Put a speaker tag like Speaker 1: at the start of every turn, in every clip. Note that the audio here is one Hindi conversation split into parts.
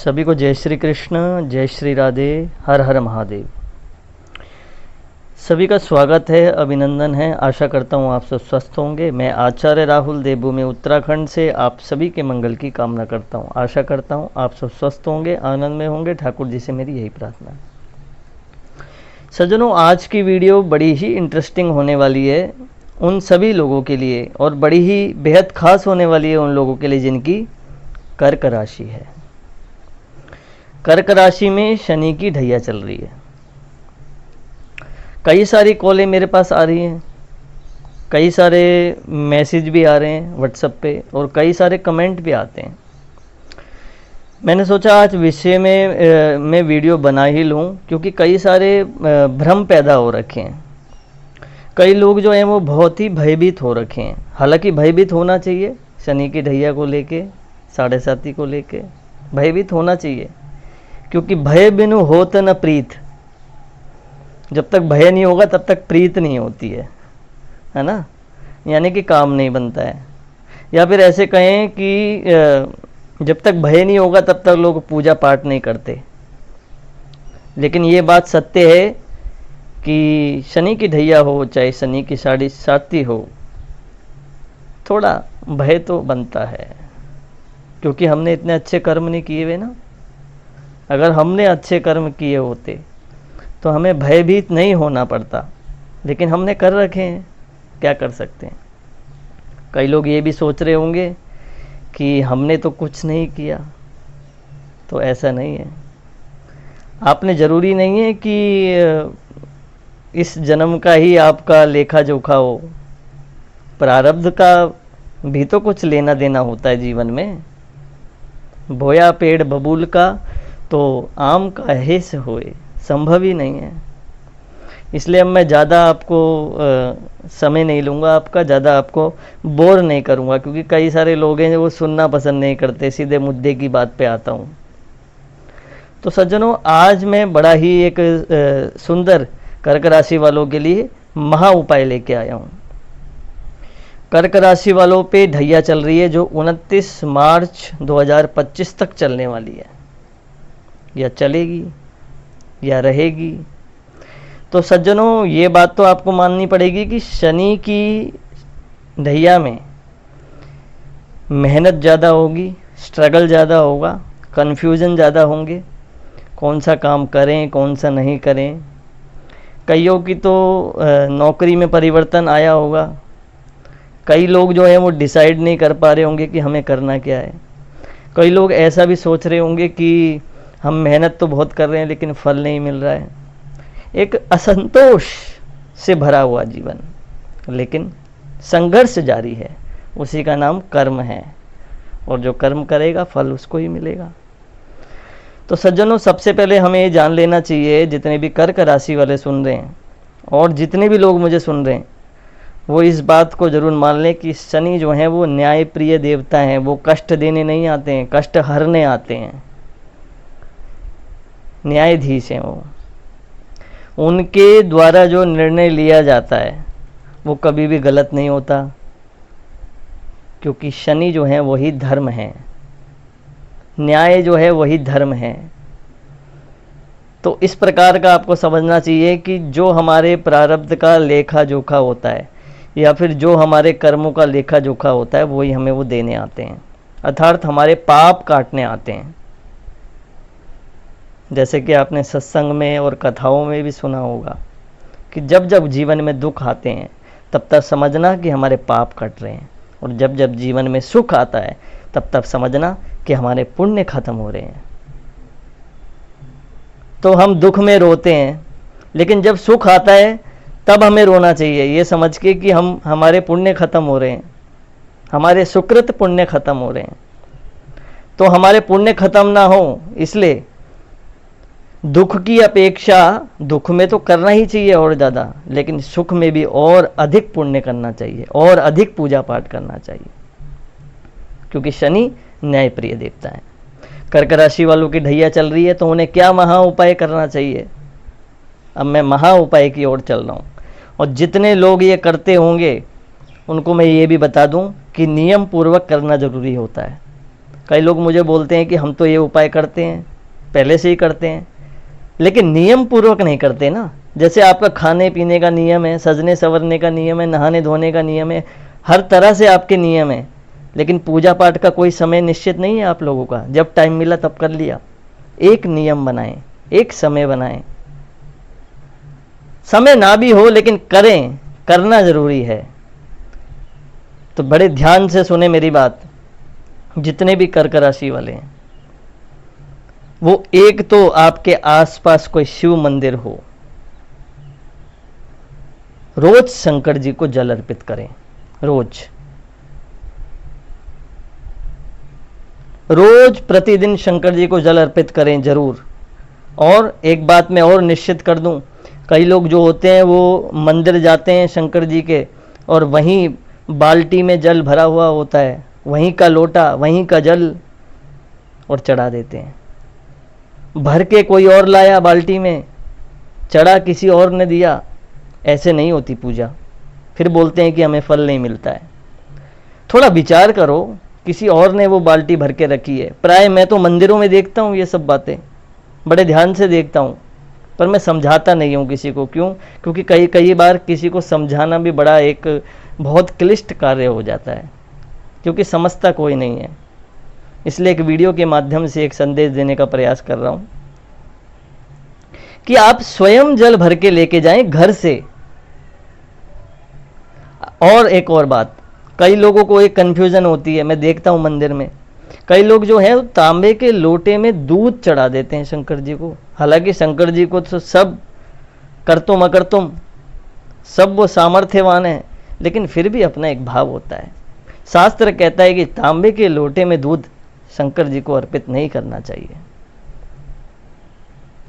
Speaker 1: सभी को जय श्री कृष्ण, जय श्री राधे, हर हर महादेव। सभी का स्वागत है, अभिनंदन है। आशा करता हूँ आप सब स्वस्थ होंगे। मैं आचार्य राहुल देवभूमि उत्तराखंड से आप सभी के मंगल की कामना करता हूँ। आशा करता हूँ आप सब स्वस्थ होंगे, आनंद में होंगे। ठाकुर जी से मेरी यही प्रार्थना है। सज्जनों, आज की वीडियो बड़ी ही इंटरेस्टिंग होने वाली है उन सभी लोगों के लिए, और बड़ी ही बेहद खास होने वाली है उन लोगों के लिए जिनकी कर्क राशि है। कर्क राशि में शनि की ढैया चल रही है। कई सारी कॉलें मेरे पास आ रही हैं, कई सारे मैसेज भी आ रहे हैं व्हाट्सएप पे, और कई सारे कमेंट भी आते हैं। मैंने सोचा आज विषय में मैं वीडियो बना ही लूँ, क्योंकि कई सारे भ्रम पैदा हो रखे हैं। कई लोग जो हैं वो बहुत ही भयभीत हो रखे हैं। हालांकि भयभीत होना चाहिए, शनि की ढैया को लेके, 7.5 को लेके भयभीत होना चाहिए, क्योंकि भय बिनु होत न प्रीत। जब तक भय नहीं होगा तब तक प्रीत नहीं होती है ना। यानी कि काम नहीं बनता है। या फिर ऐसे कहें कि जब तक भय नहीं होगा तब तक लोग पूजा पाठ नहीं करते। लेकिन ये बात सत्य है कि शनि की ढैया हो चाहे शनि की 7.5 हो, थोड़ा भय तो बनता है, क्योंकि हमने इतने अच्छे कर्म नहीं किए हुए ना। अगर हमने अच्छे कर्म किए होते तो हमें भयभीत नहीं होना पड़ता, लेकिन हमने कर रखे हैं, क्या कर सकते हैं। कई लोग ये भी सोच रहे होंगे कि हमने तो कुछ नहीं किया, तो ऐसा नहीं है। आपने ज़रूरी नहीं है कि इस जन्म का ही आपका लेखा जोखा हो। प्रारब्ध का भी तो कुछ लेना देना होता है जीवन में। बोया पेड़ बबूल का तो आम काहे से होए, संभव ही नहीं है। इसलिए अब मैं ज़्यादा आपको समय नहीं लूँगा, आपका ज़्यादा आपको बोर नहीं करूँगा, क्योंकि कई सारे लोग हैं जो वो सुनना पसंद नहीं करते। सीधे मुद्दे की बात पे आता हूँ। तो सज्जनों, आज मैं बड़ा ही एक सुंदर कर्क राशि वालों के लिए महा उपाय लेके आया हूँ। कर्क राशि वालों पे ढैया चल रही है, जो 29 मार्च 2025 तक चलने वाली है, या चलेगी या रहेगी। तो सज्जनों, ये बात तो आपको माननी पड़ेगी कि शनि की ढैया में मेहनत ज़्यादा होगी, स्ट्रगल ज़्यादा होगा, कन्फ्यूज़न ज़्यादा होंगे, कौन सा काम करें कौन सा नहीं करें। कईयों की तो नौकरी में परिवर्तन आया होगा। कई लोग जो हैं वो डिसाइड नहीं कर पा रहे होंगे कि हमें करना क्या है। कई लोग ऐसा भी सोच रहे होंगे कि हम मेहनत तो बहुत कर रहे हैं लेकिन फल नहीं मिल रहा है। एक असंतोष से भरा हुआ जीवन, लेकिन संघर्ष जारी है। उसी का नाम कर्म है, और जो कर्म करेगा फल उसको ही मिलेगा। तो सज्जनों, सबसे पहले हमें ये जान लेना चाहिए, जितने भी कर्क राशि वाले सुन रहे हैं और जितने भी लोग मुझे सुन रहे हैं, वो इस बात को ज़रूर मान लें कि शनि जो हैं वो न्यायप्रिय देवता हैं। वो कष्ट देने नहीं आते हैं, कष्ट हरने आते हैं। न्यायाधीश हैं वो। उनके द्वारा जो निर्णय लिया जाता है वो कभी भी गलत नहीं होता, क्योंकि शनि जो है वही धर्म है, न्याय जो है वही धर्म है। तो इस प्रकार का आपको समझना चाहिए कि जो हमारे प्रारब्ध का लेखा जोखा होता है, या फिर जो हमारे कर्मों का लेखा जोखा होता है, वही हमें वो देने आते हैं, अर्थात हमारे पाप काटने आते हैं। जैसे कि आपने सत्संग में और कथाओं में भी सुना होगा कि जब जब जीवन में दुख आते हैं तब तब समझना कि हमारे पाप कट रहे हैं, और जब जब जीवन में सुख आता है तब तब समझना कि हमारे पुण्य खत्म हो रहे हैं। तो हम दुख में रोते हैं, लेकिन जब सुख आता है तब हमें रोना चाहिए, ये समझ के कि हमारे पुण्य खत्म हो रहे हैं, हमारे सुकृत पुण्य खत्म हो रहे हैं। तो हमारे पुण्य खत्म ना हो, इसलिए दुख की अपेक्षा दुख में तो करना ही चाहिए और ज़्यादा, लेकिन सुख में भी और अधिक पुण्य करना चाहिए, और अधिक पूजा पाठ करना चाहिए, क्योंकि शनि न्यायप्रिय देवता है। कर्क राशि वालों की ढैया चल रही है, तो उन्हें क्या महा उपाय करना चाहिए। अब मैं महा उपाय की ओर चल रहा हूँ, और जितने लोग ये करते होंगे उनको मैं ये भी बता दूं कि नियम पूर्वक करना ज़रूरी होता है। कई लोग मुझे बोलते हैं कि हम तो ये उपाय करते हैं, पहले से ही करते हैं, लेकिन नियम पूर्वक नहीं करते ना। जैसे आपका खाने पीने का नियम है, सजने संवरने का नियम है, नहाने धोने का नियम है, हर तरह से आपके नियम है, लेकिन पूजा पाठ का कोई समय निश्चित नहीं है आप लोगों का। जब टाइम मिला तब कर लिया। एक नियम बनाएं, एक समय बनाएं। समय ना भी हो लेकिन करें, करना जरूरी है। तो बड़े ध्यान से सुने मेरी बात, जितने भी कर्क राशि वाले हैं, वो एक तो आपके आसपास कोई शिव मंदिर हो, रोज शंकर जी को जल अर्पित करें। रोज प्रतिदिन शंकर जी को जल अर्पित करें जरूर। और एक बात मैं और निश्चित कर दूं, कई लोग जो होते हैं वो मंदिर जाते हैं शंकर जी के, और वहीं बाल्टी में जल भरा हुआ होता है, वहीं का लोटा, वहीं का जल, और चढ़ा देते हैं। भर के कोई और लाया बाल्टी में, चढ़ा किसी और ने दिया। ऐसे नहीं होती पूजा। फिर बोलते हैं कि हमें फल नहीं मिलता है। थोड़ा विचार करो, किसी और ने वो बाल्टी भर के रखी है। प्राय मैं तो मंदिरों में देखता हूँ ये सब बातें, बड़े ध्यान से देखता हूँ, पर मैं समझाता नहीं हूँ किसी को। क्यों? क्योंकि कई बार किसी को समझाना भी बड़ा एक बहुत क्लिष्ट कार्य हो जाता है, क्योंकि समझता कोई नहीं है। इसलिए एक वीडियो के माध्यम से एक संदेश देने का प्रयास कर रहा हूँ कि आप स्वयं जल भर के लेके जाएं घर से। और एक और बात, कई लोगों को एक कन्फ्यूजन होती है, मैं देखता हूं मंदिर में कई लोग जो है तांबे के लोटे में दूध चढ़ा देते हैं शंकर जी को। हालांकि शंकर जी को तो सब करतुम अकर्तुम सब वो सामर्थ्यवान है, लेकिन फिर भी अपना एक भाव होता है। शास्त्र कहता है कि तांबे के लोटे में दूध शंकर जी को अर्पित नहीं करना चाहिए।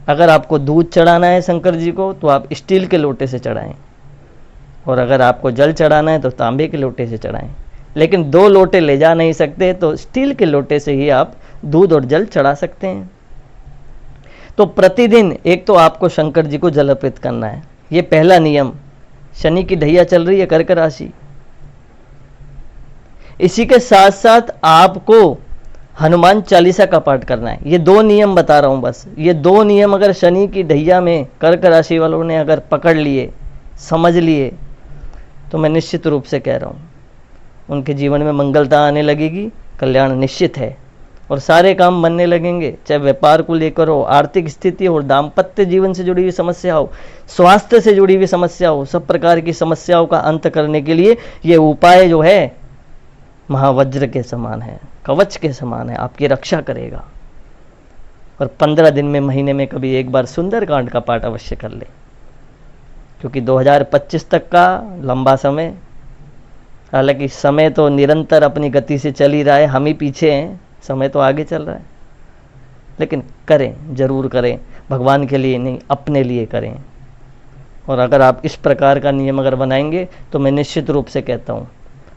Speaker 1: अगर आपको दूध चढ़ाना है शंकर जी को तो आप स्टील के लोटे से चढ़ाएं, और अगर आपको जल चढ़ाना है तो तांबे के लोटे से चढ़ाएं। लेकिन 2 लोटे ले जा नहीं सकते, तो स्टील के लोटे से ही आप दूध और जल चढ़ा सकते हैं। तो प्रतिदिन एक तो आपको शंकर जी को जल अर्पित करना है, ये पहला नियम। शनि की ढैया चल रही है कर्क राशि, इसी के साथ साथ आपको हनुमान चालीसा का पाठ करना है। ये 2 नियम बता रहा हूं बस। ये 2 नियम अगर शनि की ढैया में कर्क राशि वालों ने अगर पकड़ लिए, समझ लिए, तो मैं निश्चित रूप से कह रहा हूं उनके जीवन में मंगलता आने लगेगी, कल्याण निश्चित है, और सारे काम बनने लगेंगे। चाहे व्यापार को लेकर हो, आर्थिक स्थिति हो, दाम्पत्य जीवन से जुड़ी हुई समस्या हो, स्वास्थ्य से जुड़ी हुई समस्या हो, सब प्रकार की समस्याओं का अंत करने के लिए ये उपाय जो है महावज्र के समान है, कवच के समान है, आपकी रक्षा करेगा। और 15 दिन में, महीने में कभी एक बार सुंदरकांड का पाठ अवश्य कर ले, क्योंकि 2025 तक का लंबा समय, हालांकि समय तो निरंतर अपनी गति से चल ही रहा है, हम ही पीछे हैं, समय तो आगे चल रहा है। लेकिन करें, जरूर करें, भगवान के लिए नहीं, अपने लिए करें। और अगर आप इस प्रकार का नियम अगर बनाएंगे तो मैं निश्चित रूप से कहता हूँ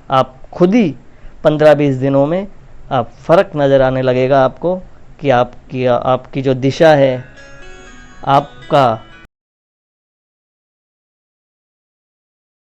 Speaker 1: आप खुद ही 15-20 दिनों में आप फर्क नज़र आने लगेगा आपको, कि आपकी जो दिशा है, आपका